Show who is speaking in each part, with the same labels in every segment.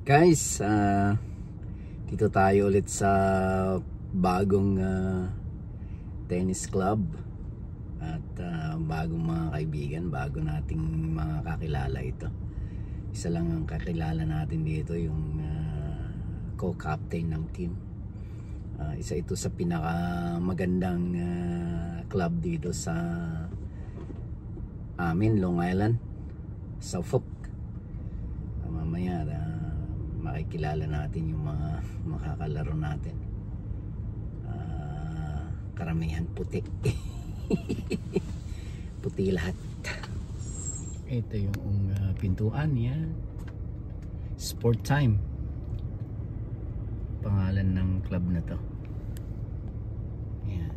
Speaker 1: Guys, dito tayo ulit sa bagong tennis club at bagong mga kaibigan, bago nating mga kakilala ito. Isa lang ang kakilala natin dito, yung co-captain ng team. Isa ito sa pinakamagandang club dito sa amin, Long Island, Suffolk. Mamaya makikilala natin yung mga makakalaro natin. Karamihan puti. Puti lahat. Ito yung pintuan yan. Sport Time, pangalan ng club na to. Yan.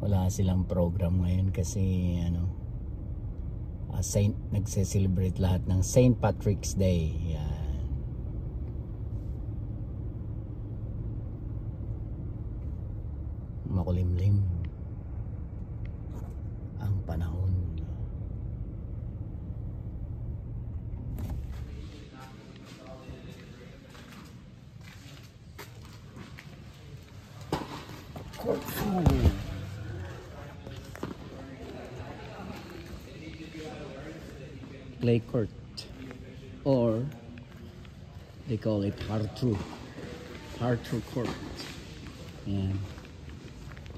Speaker 1: Wala silang program ngayon kasi nagse-celebrate lahat ng St. Patrick's Day. Yan. Makulimlim ang panahon. Clay court, or they call it hard-through court. Ayan.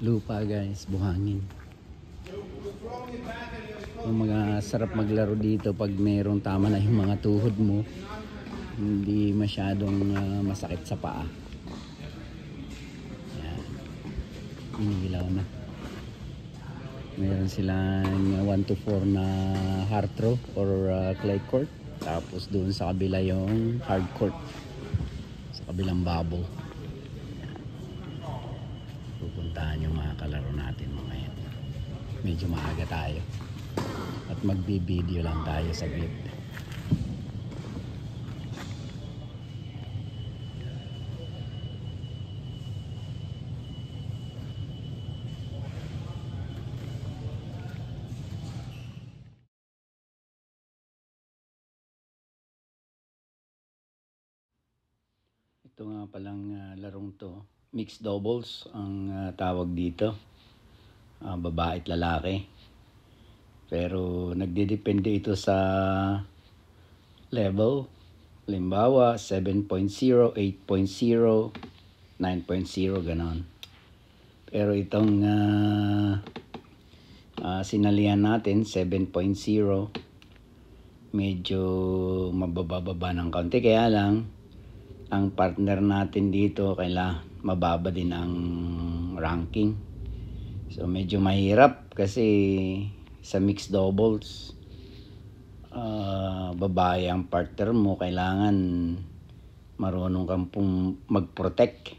Speaker 1: Lupa guys, buhangin. Yung mga sarap maglaro dito pag mayroong tama na yung mga tuhod mo, hindi masyadong masakit sa paa. Ayan. Inigilaw na. Meron silang 1 to 4 na hard throw or clay court. Tapos doon sa kabila yung hard court, sa kabilang bubble. Pupuntahan yung mga kalaro natin mamaya. Medyo maaga tayo at magbi-video lang tayo saglit. Ito nga palang larong to, mixed doubles ang tawag dito, babae at lalaki. Pero nagdedepende ito sa level. Halimbawa 7.0, 8.0, 9.0, ganon. Pero itong sinalihan natin 7.0, medyo mababa ng kaunti, kaya lang ang partner natin dito kailangan mababa din ang ranking. So medyo mahirap kasi sa mixed doubles, babae ang partner mo, kailangan marunong kang mag-protect.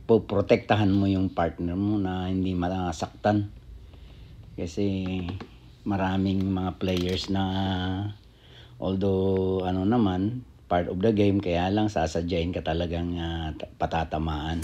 Speaker 1: Poprotektahan mo yung partner mo na hindi masaktan. Kasi maraming mga players na although naman part of the game, kaya lang sasadyain ka talagang patatamaan.